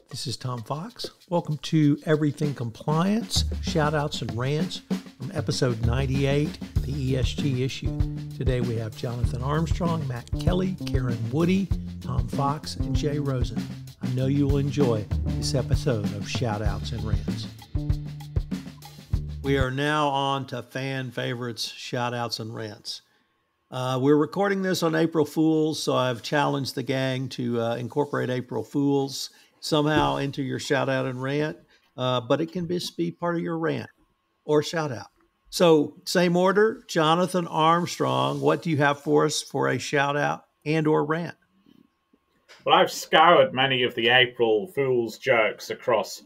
This is Tom Fox. Welcome to Everything Compliance, Shoutouts and Rants from episode 98, the ESG issue. Today we have Jonathan Armstrong, Matt Kelly, Karen Woody, Tom Fox, and Jay Rosen. I know you will enjoy this episode of Shoutouts and Rants. We are now on to fan favorites, Shoutouts and Rants. We're recording this on April Fools, so I've challenged the gang to incorporate April Fools somehow into your shout out and rant, but it can just be part of your rant or shout out. So same order, Jonathan Armstrong, what do you have for us for a shout out and or rant? Well, I've scoured many of the April Fool's jokes across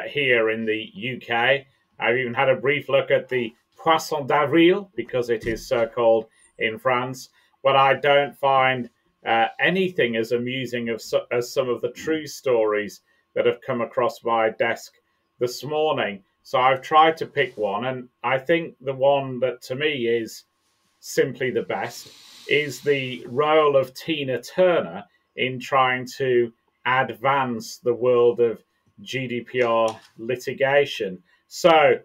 here in the UK. I've even had a brief look at the Poisson d'Avril, because it is so called in France, but I don't find anything as amusing as some of the true stories that have come across my desk this morning. So I've tried to pick one, and I think the one that to me is simply the best is the role of Tina Turner in trying to advance the world of GDPR litigation. So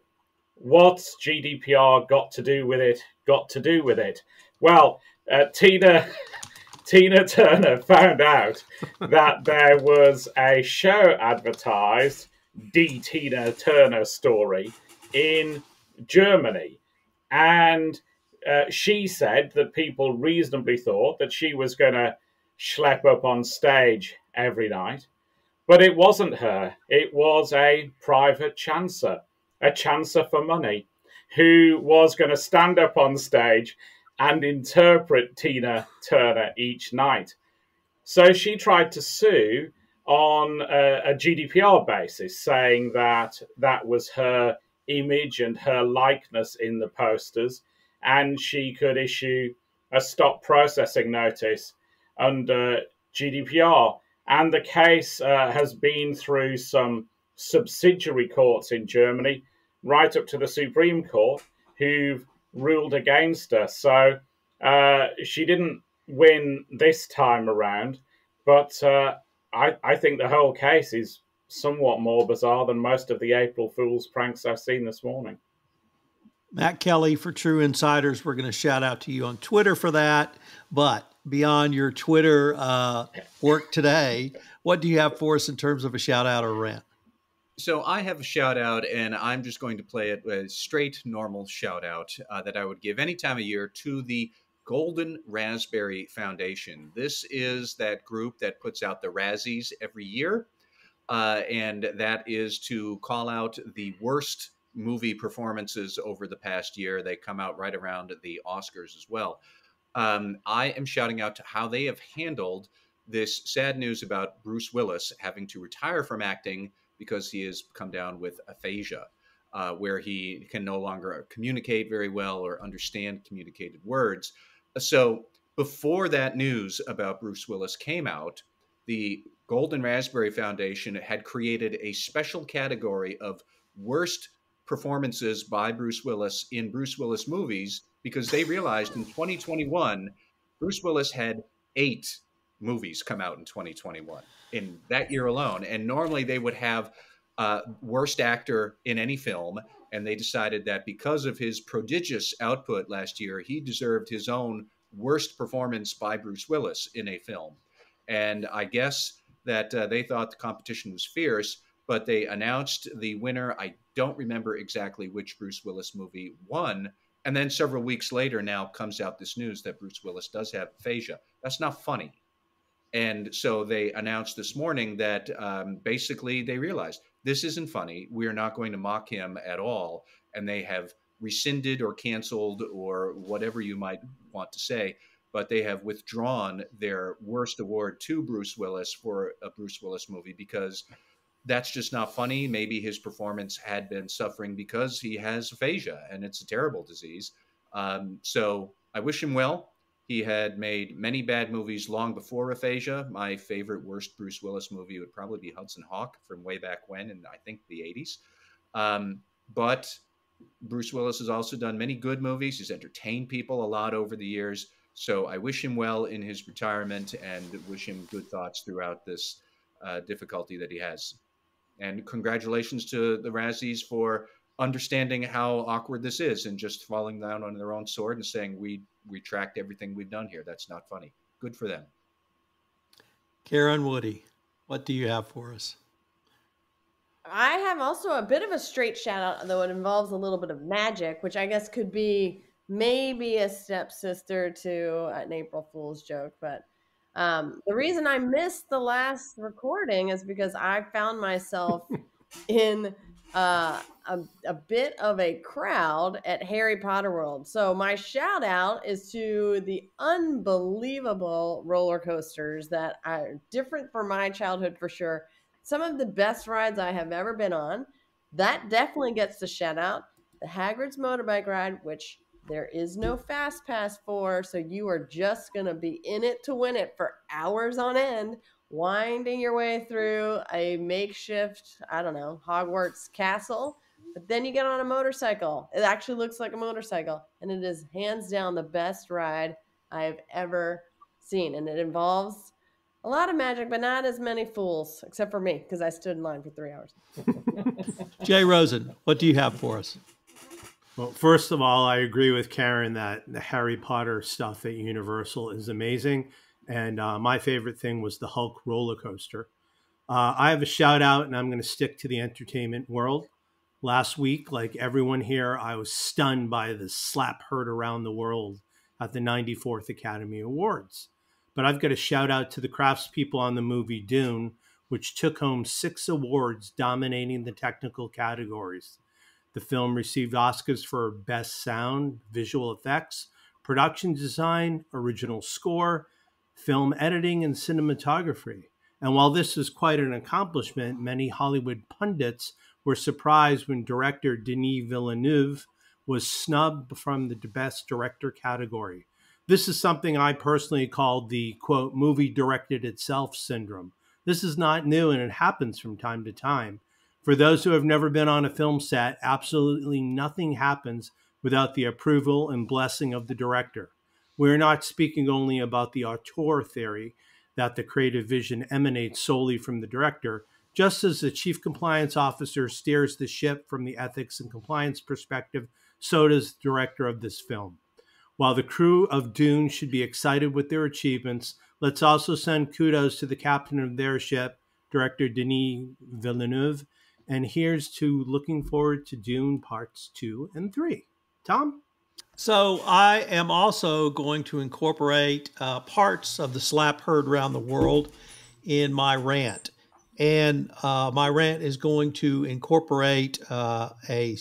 what's GDPR got to do with it? Well, Tina Turner found out that there was a show advertised, Die Tina Turner Story, in Germany. And she said that people reasonably thought that she was going to schlep up on stage every night. But it wasn't her. It was a private chancer, a chancer for money, who was going to stand up on stage and interpret Tina Turner each night. So she tried to sue on a GDPR basis, saying that that was her image and her likeness in the posters, and she could issue a stop processing notice under GDPR. And the case has been through some subsidiary courts in Germany, right up to the Supreme Court, who've ruled against her. So she didn't win this time around, but I think the whole case is somewhat more bizarre than most of the April Fool's pranks I've seen this morning. Matt Kelly, for True Insiders, we're going to shout out to you on Twitter for that. But beyond your Twitter work today, what do you have for us in terms of a shout out or rant? So I have a shout out, and I'm just going to play it a straight, normal shout out that I would give any time of year to the Golden Raspberry Foundation. This is that group that puts out the Razzies every year, and that is to call out the worst movie performances over the past year. They come out right around the Oscars as well. I am shouting out to how they have handled this sad news about Bruce Willis having to retire from acting because he has come down with aphasia, where he can no longer communicate very well or understand communicated words. So before that news about Bruce Willis came out, the Golden Raspberry Foundation had created a special category of worst performances by Bruce Willis in Bruce Willis movies, because they realized in 2021, Bruce Willis had 8 movies come out in 2021 in that year alone. And normally they would have worst actor in any film. And they decided that because of his prodigious output last year, he deserved his own worst performance by Bruce Willis in a film. And I guess that they thought the competition was fierce, but they announced the winner. I don't remember exactly which Bruce Willis movie won. And then several weeks later now comes out this news that Bruce Willis does have aphasia. That's not funny. And so they announced this morning that basically they realized this isn't funny. We are not going to mock him at all. And they have rescinded or canceled or whatever you might want to say, but they have withdrawn their worst award to Bruce Willis for a Bruce Willis movie because that's just not funny. Maybe his performance had been suffering because he has aphasia, and it's a terrible disease. So I wish him well. He had made many bad movies long before aphasia. My favorite worst Bruce Willis movie would probably be Hudson Hawk from way back when, in I think the 80s. But Bruce Willis has also done many good movies. He's entertained people a lot over the years. So I wish him well in his retirement and wish him good thoughts throughout this difficulty that he has. And congratulations to the Razzies for understanding how awkward this is and just falling down on their own sword and saying, we retract everything we've done here. That's not funny. Good for them. Karen, Woody, what do you have for us? I have also a bit of a straight shout out, though it involves a little bit of magic, which I guess could be maybe a stepsister to an April Fool's joke. But the reason I missed the last recording is because I found myself in a bit of a crowd at Harry Potter World. So my shout out is to the unbelievable roller coasters that are different from my childhood for sure. Some of the best rides I have ever been on. That definitely gets the shout out. The Hagrid's motorbike ride, which there is no fast pass for, so you are just going to be in it to win it for hours on end, winding your way through a makeshift, I don't know, Hogwarts castle. But then you get on a motorcycle. It actually looks like a motorcycle, and it is hands down the best ride I've ever seen. And it involves a lot of magic, but not as many fools, except for me, because I stood in line for 3 hours. Jay Rosen, what do you have for us? Well, first of all, I agree with Karen that the Harry Potter stuff at Universal is amazing. And my favorite thing was the Hulk roller coaster. I have a shout out, and I'm going to stick to the entertainment world. Last week, like everyone here, I was stunned by the slap heard around the world at the 94th Academy Awards. But I've got a shout out to the craftspeople on the movie Dune, which took home 6 awards dominating the technical categories. The film received Oscars for Best Sound, Visual Effects, Production Design, Original Score, Film Editing, and Cinematography. And while this is quite an accomplishment, many Hollywood pundits were surprised when director Denis Villeneuve was snubbed from the Best Director category. This is something I personally call the, quote, movie directed itself syndrome. This is not new, and it happens from time to time. For those who have never been on a film set, absolutely nothing happens without the approval and blessing of the director. We're not speaking only about the auteur theory that the creative vision emanates solely from the director, just as the chief compliance officer steers the ship from the ethics and compliance perspective, so does the director of this film. While the crew of Dune should be excited with their achievements, let's also send kudos to the captain of their ship, director Denis Villeneuve, and here's to looking forward to Dune Parts 2 and 3. Tom? So I am also going to incorporate parts of the slap heard around the world in my rant. And my rant is going to incorporate a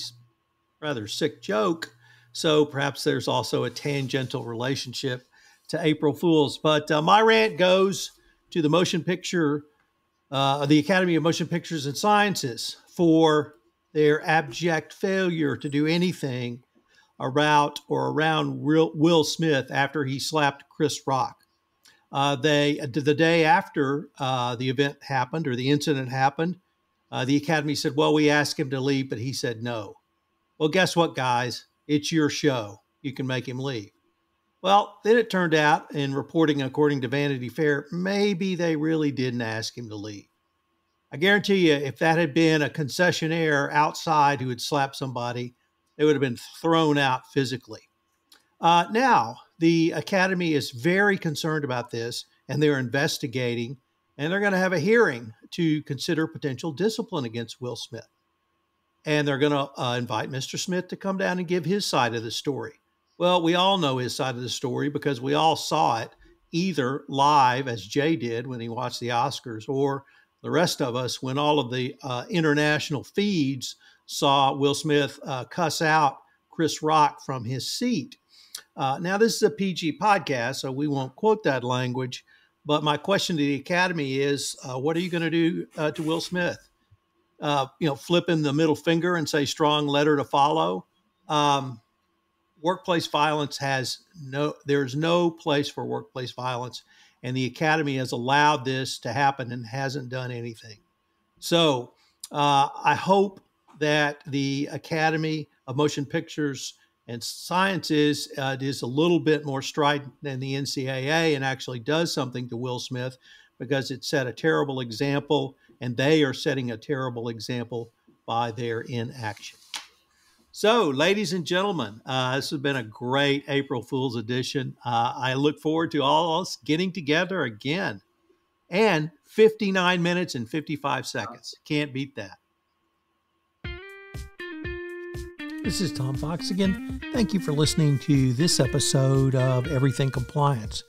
rather sick joke. So perhaps there's also a tangential relationship to April Fools. But my rant goes to the the Academy of Motion Pictures and Sciences for their abject failure to do anything around Will Smith after he slapped Chris Rock. The day after the event happened or the incident happened, the Academy said, well, we asked him to leave, but he said no. Well, guess what, guys? It's your show. You can make him leave. Well, then it turned out, in reporting according to Vanity Fair, maybe they really didn't ask him to leave. I guarantee you, if that had been a concessionaire outside who had slapped somebody, they would have been thrown out physically. Now, the Academy is very concerned about this, and they're investigating, and they're going to have a hearing to consider potential discipline against Will Smith. And they're going to invite Mr. Smith to come down and give his side of the story. Well, we all know his side of the story because we all saw it either live, as Jay did when he watched the Oscars, or the rest of us when all of the international feeds saw Will Smith cuss out Chris Rock from his seat. Now, this is a PG podcast, so we won't quote that language. But my question to the Academy is, what are you going to do to Will Smith? Flip him the middle finger and say strong letter to follow. Workplace violence there's no place for workplace violence. And the Academy has allowed this to happen and hasn't done anything. So I hope that the Academy of Motion Pictures and Sciences is a little bit more strident than the NCAA and actually does something to Will Smith, because it set a terrible example, and they are setting a terrible example by their inaction. So, ladies and gentlemen, this has been a great April Fool's edition. I look forward to all of us getting together again. And 59 minutes and 55 seconds. Can't beat that. This is Tom Fox again. Thank you for listening to this episode of Everything Compliance.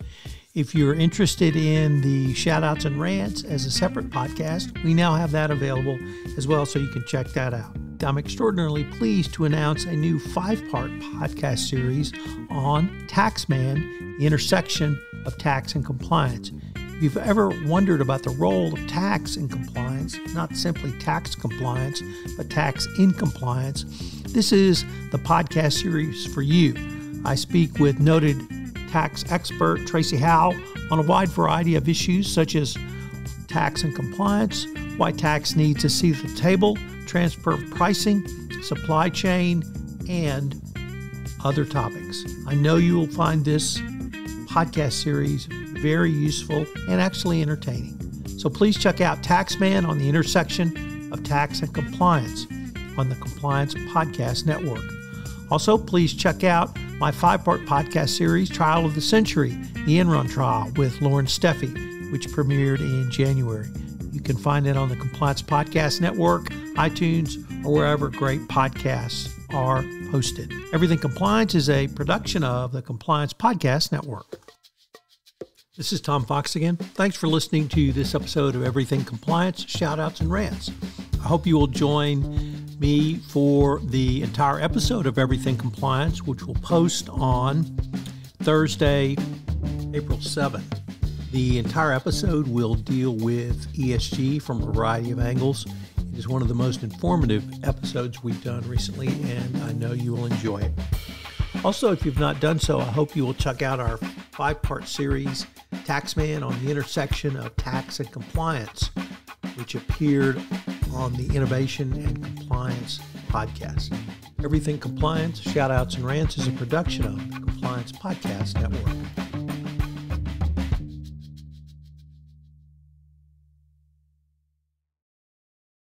If you're interested in the Shoutouts and Rants as a separate podcast, we now have that available as well, so you can check that out. I'm extraordinarily pleased to announce a new 5-part podcast series on Taxman, the intersection of tax and compliance. If you've ever wondered about the role of tax in compliance, not simply tax compliance, but tax in compliance, this is the podcast series for you. I speak with noted tax expert Tracy Howe on a wide variety of issues such as tax and compliance, why tax needs a seat at the table, transfer pricing, supply chain, and other topics. I know you will find this podcast series very useful and actually entertaining. So please check out Taxman on the intersection of tax and compliance on the Compliance Podcast Network. Also, please check out my 5-part podcast series, Trial of the Century, the Enron Trial with Lauren Steffi, which premiered in January. You can find it on the Compliance Podcast Network, iTunes, or wherever great podcasts are hosted. Everything Compliance is a production of the Compliance Podcast Network. This is Tom Fox again. Thanks for listening to this episode of Everything Compliance, Shoutouts and Rants. I hope you will join me for the entire episode of Everything Compliance, which will post on Thursday, April 7th. The entire episode will deal with ESG from a variety of angles. It is one of the most informative episodes we've done recently, and I know you will enjoy it. Also, if you've not done so, I hope you will check out our 5-part series, Taxman on the Intersection of Tax and Compliance, which appeared on the Innovation and Compliance podcast. Everything Compliance, Shoutouts and Rants is a production of the Compliance Podcast Network.